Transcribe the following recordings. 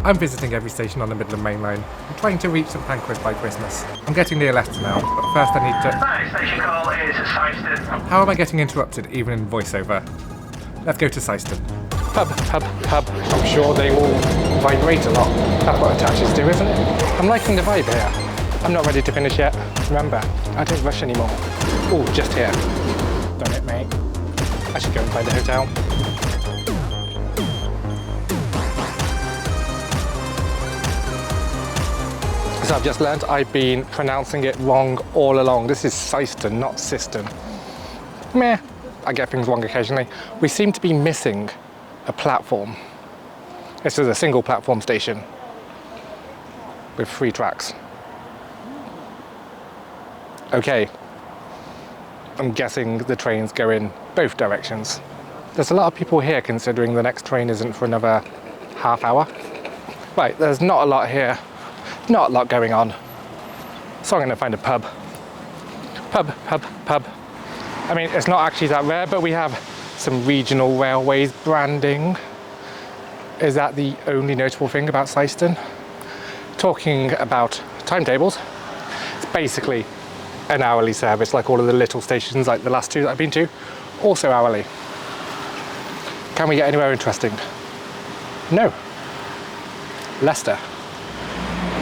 I'm visiting every station on the Midland Main Line. I'm trying to reach St Pancras by Christmas. I'm getting near Leicester now, but first I need to... That station call is Syston. How am I getting interrupted even in voiceover? Let's go to Syston. Pub. I'm sure they will vibrate a lot. That's what attaches do, isn't it? I'm liking the vibe here. I'm not ready to finish yet. Remember, I don't rush anymore. Oh, just here. Done it, mate. I should go and find a hotel. So I've just learnt I've been pronouncing it wrong all along. This is Syston, not Syston. Meh, I get things wrong occasionally. We seem to be missing a platform. This is a single platform station with 3 tracks. Okay, I'm guessing the trains go in both directions. There's a lot of people here considering the next train isn't for another half hour. Right, there's not a lot here. Not a lot going on. So I'm going to find a pub. Pub. I mean, it's not actually that rare, but we have some regional railways branding. Is that the only notable thing about Syston? Talking about timetables, it's basically an hourly service, like all of the little stations, like the last 2 that I've been to, also hourly. Can we get anywhere interesting? No. Leicester.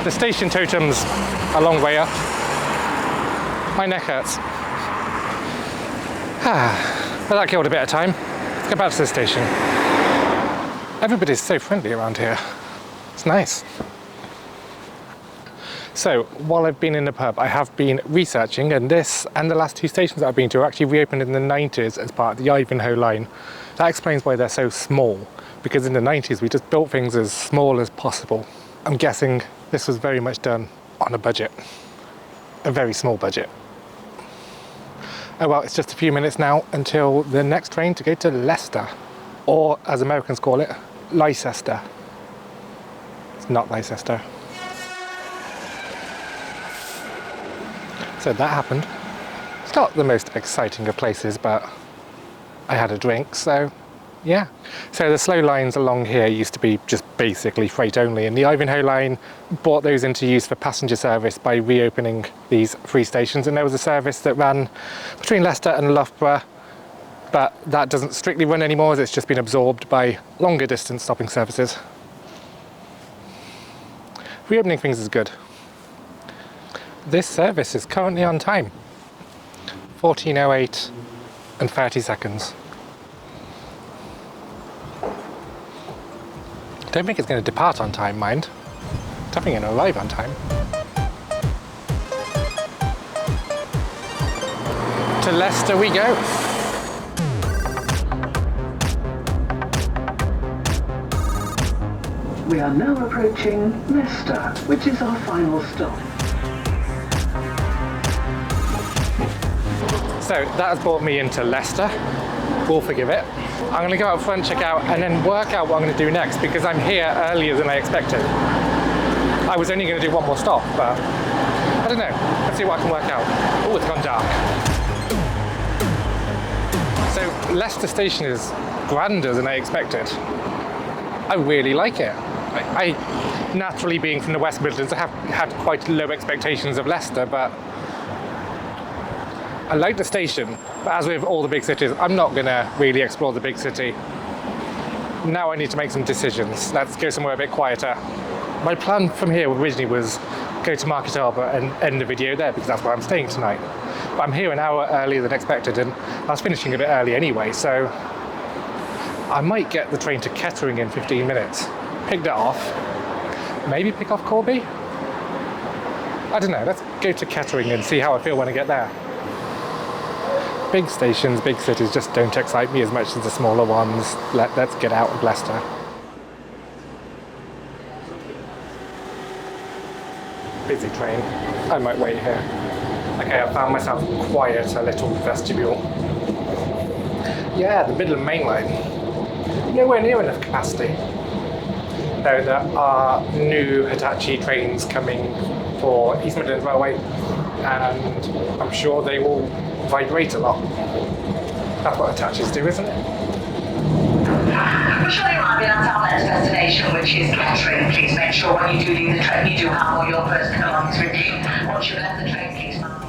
The station totem's a long way up. My neck hurts. But that killed a bit of time. Let's go back to the station. Everybody's so friendly around here. It's nice. So, while I've been in the pub, I have been researching, and this and the last 2 stations that I've been to are actually reopened in the 90s as part of the Ivanhoe line. That explains why they're so small, because in the 90s we just built things as small as possible. I'm guessing this was very much done on a budget. A very small budget. Oh well, it's just a few minutes now until the next train to go to Leicester. Or, as Americans call it, Leicester. It's not Leicester. So that happened. It's not the most exciting of places, but I had a drink, so yeah. So the slow lines along here used to be just basically freight only, and the Ivanhoe line brought those into use for passenger service by reopening these 3 stations, and there was a service that ran between Leicester and Loughborough, but that doesn't strictly run anymore as it's just been absorbed by longer distance stopping services. Reopening things is good. This service is currently on time. 14:08 and 30 seconds. Don't think it's going to depart on time, mind. Definitely going to arrive on time. To Leicester we go. We are now approaching Leicester, which is our final stop. So that has brought me into Leicester. We'll forgive it. I'm going to go out front, check out, and then work out what I'm going to do next, because I'm here earlier than I expected. I was only going to do 1 more stop, but I don't know. Let's see what I can work out. Oh, it's gone dark. So Leicester station is grander than I expected. I really like it. I naturally, being from the West Midlands, I have had quite low expectations of Leicester, but I like the station. But as with all the big cities, I'm not going to really explore the big city. Now I need to make some decisions. Let's go somewhere a bit quieter. My plan from here originally was go to Market Harborough and end the video there, because that's where I'm staying tonight. But I'm here an hour earlier than expected, and I was finishing a bit early anyway, so I might get the train to Kettering in 15 minutes. Pick that off. Maybe pick off Corby? I don't know. Let's go to Kettering and see how I feel when I get there. Big stations, big cities just don't excite me as much as the smaller ones. Let's get out of Leicester. Busy train. I might wait here. Okay, I found myself quiet, a little vestibule. Yeah, the Midland Main Line. Nowhere near enough capacity. Though there are new Hitachi trains coming for East Midlands Railway, and I'm sure they will vibrate a lot. That's what Hitachis do, isn't it? shall be arriving at our next destination, which is Kettering. Please make sure when you do leave the train, you do have all your personal belongings with you. Once you've left the train, please mark.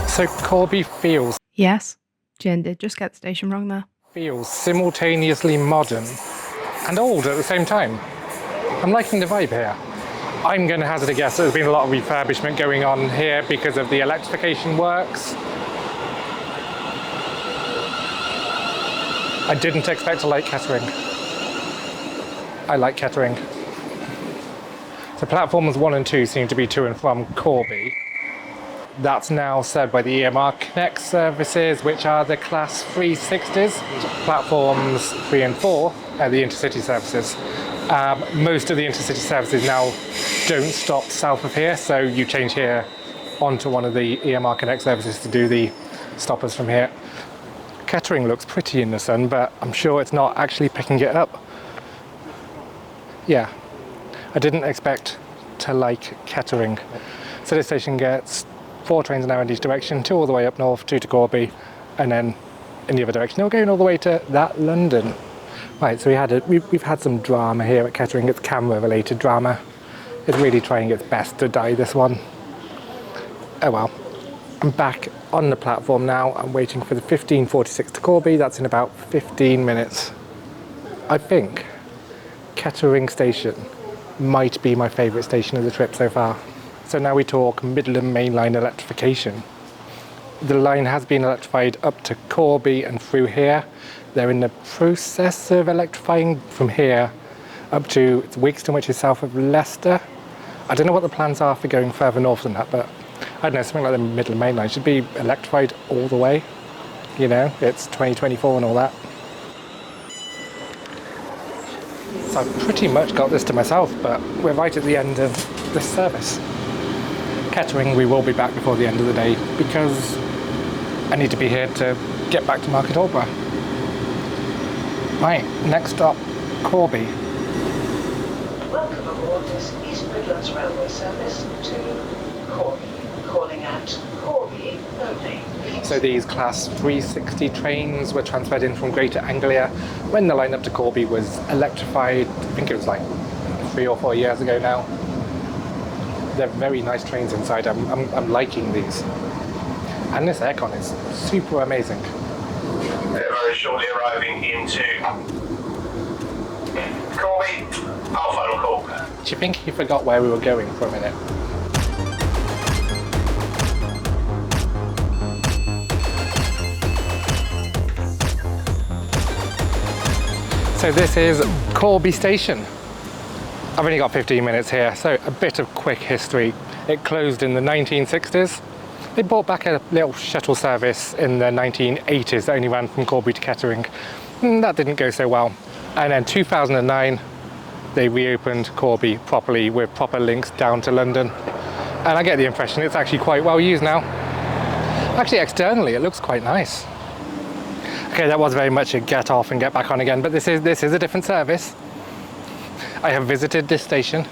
So Corby feels Yes, Jen did just get the station wrong there. simultaneously modern and old at the same time. I'm liking the vibe here. I'm going to hazard a guess there's been a lot of refurbishment going on here because of the electrification works. I didn't expect to like Kettering. I like Kettering. So platforms 1 and 2 seem to be to and from Corby. That's now served by the EMR Connect services, which are the Class 360s. Platforms 3 and 4 are the intercity services. Most of the intercity services now don't stop south of here, so you change here onto one of the EMR Connect services to do the stoppers from here. Kettering looks pretty in the sun, but I'm sure it's not actually picking it up. Yeah, I didn't expect to like Kettering. So this station gets 4 trains an hour in each direction, 2 all the way up north, 2 to Corby, and then in the other direction. We're going all the way to that London. Right, so we've had some drama here at Kettering. It's camera-related drama. It's really trying its best to die, this one. Oh well. I'm back on the platform now. I'm waiting for the 15:46 to Corby. That's in about 15 minutes. I think Kettering station might be my favourite station of the trip so far. So now we talk Midland Main Line electrification. The line has been electrified up to Corby and through here. They're in the process of electrifying from here up to Wigston, which is south of Leicester. I don't know what the plans are for going further north than that, but I don't know, something like the Midland Main Line should be electrified all the way. You know, it's 2024 and all that. So I've pretty much got this to myself, but we're right at the end of this service. Kettering, we will be back before the end of the day because I need to be here to get back to Market Harborough. Right, next stop, Corby. Welcome aboard this East Midlands Railway service to Corby. Calling at Corby only. So these Class 360 trains were transferred in from Greater Anglia when the line up to Corby was electrified. I think it was like 3 or 4 years ago now. They're very nice trains inside. I'm liking these. And this aircon is super amazing. They're very shortly arriving into Corby. Our final call. Do you think he forgot where we were going for a minute? So this is Corby Station. I've only got 15 minutes here, so a bit of quick history. It closed in the 1960s. They brought back a little shuttle service in the 1980s that only ran from Corby to Kettering. That didn't go so well. And then 2009, they reopened Corby properly with proper links down to London. And I get the impression it's actually quite well used now. Actually, externally, it looks quite nice. Okay, that was very much a get off and get back on again, but this is a different service. I have visited this station.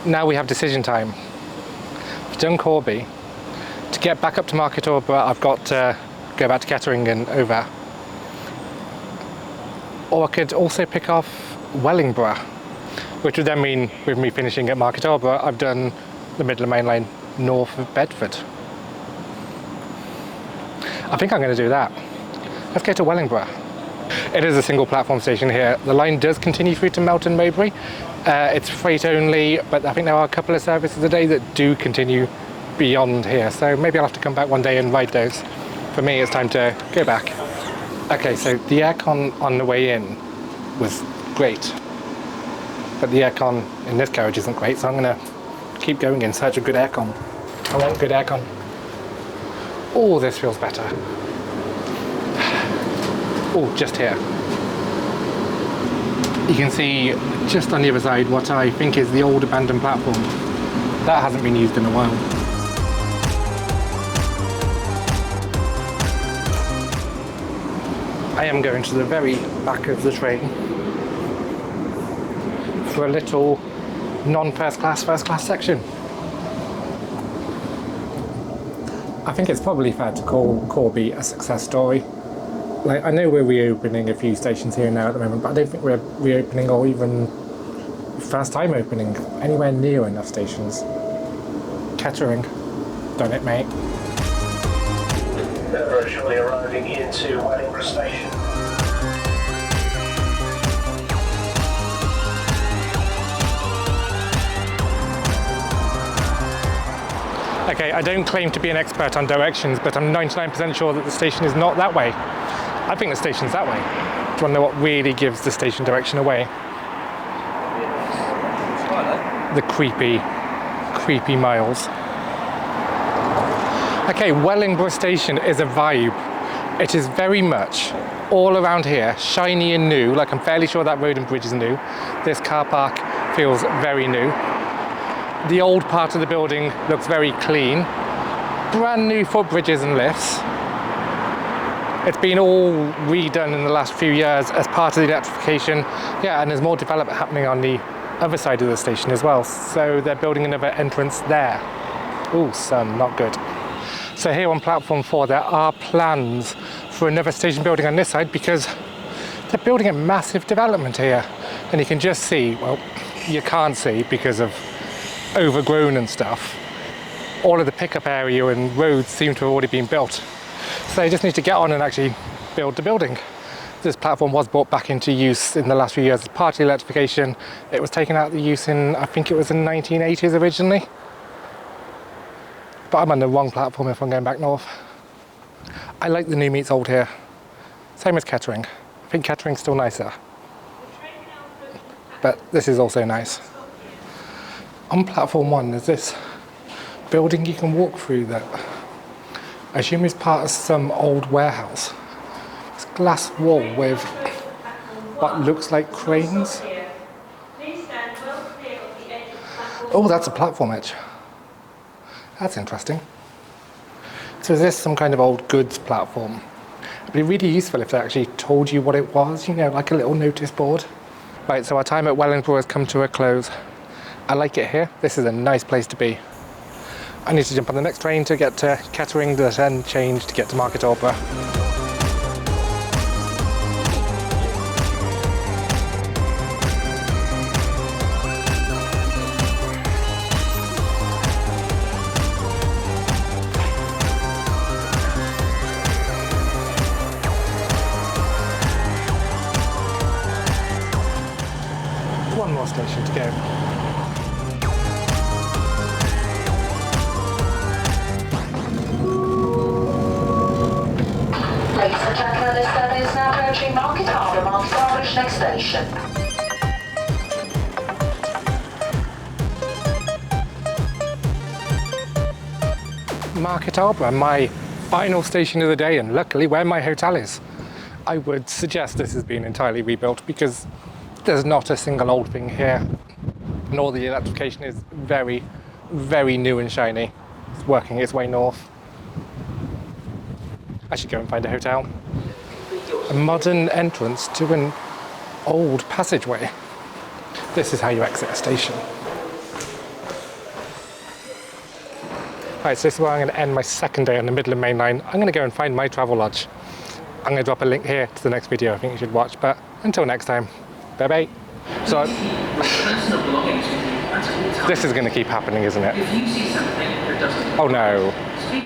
Now we have decision time. I've done Corby. To get back up to Market Harborough, I've got to go back to Kettering and over. Or I could also pick off Wellingborough, which would then mean with me finishing at Market Harborough, I've done the Midland Main Line north of Bedford. I think I'm going to do that. Let's go to Wellingborough. It is a single platform station here. The line does continue through to Melton Mowbray. It's freight only, but I think there are a couple of services a day that do continue beyond here. So maybe I'll have to come back one day and ride those. For me, it's time to go back. Okay, so the aircon on the way in was great, but the aircon in this carriage isn't great, so I'm going to keep going in search of good aircon. I want good aircon. Oh, this feels better. Oh, just here. You can see just on the other side what I think is the old abandoned platform. That hasn't been used in a while. I am going to the very back of the train. for a little non-first class, first class section. I think it's probably fair to call Corby a success story. Like, I know we're reopening a few stations here and now at the moment, but I don't think we're reopening or even first time opening anywhere near enough stations. Kettering, done it, mate. They're very shortly arriving into Wellingborough Station. Okay, I don't claim to be an expert on directions, but I'm 99% sure that the station is not that way. I think the station's that way. Do you want to know what really gives the station direction away? The creepy miles. Okay, Wellingborough Station is a vibe. It is very much all around here, shiny and new. Like, I'm fairly sure that road and bridge is new. This car park feels very new. The old part of the building looks very clean. Brand new footbridges and lifts. It's been all redone in the last few years as part of the electrification. Yeah, and there's more development happening on the other side of the station as well. So they're building another entrance there. Ooh, sun, not good. So here on platform 4, there are plans for another station building on this side because they're building a massive development here. And you can just see, well, you can't see because of overgrown and stuff. All of the pickup area and roads seem to have already been built. So they just need to get on and actually build the building. This platform was brought back into use in the last few years as part of the electrification. It was taken out of use in, I think it was the 1980s originally. But I'm on the wrong platform if I'm going back north. I like the new meets old here. Same as Kettering. I think Kettering's still nicer. But this is also nice. On platform 1, there's this building you can walk through that I assume is part of some old warehouse. It's a glass wall with what looks like cranes. Oh, that's a platform edge. That's interesting. So is this some kind of old goods platform? It'd be really useful if they actually told you what it was, you know, like a little notice board. Right, so our time at Wellingborough has come to a close. I like it here. This is a nice place to be. I need to jump on the next train to get to Kettering, then change to get to Harborough. One more station to go. Ladies and gentlemen, this service is now approaching Market Harborough. Market Harbour's next station. Market Harborough, my final station of the day, and luckily where my hotel is. I would suggest this has been entirely rebuilt because there's not a single old thing here, and all the electrification is very, very new and shiny. It's working its way north. I should go and find a hotel. A modern entrance to an old passageway. This is how you exit a station. Right, so this is where I'm going to end my second day on the Midland Main Line. I'm going to go and find my travel lodge. I'm going to drop a link here to the next video I think you should watch, but until next time, bye-bye. So, this is going to keep happening, isn't it? Oh no.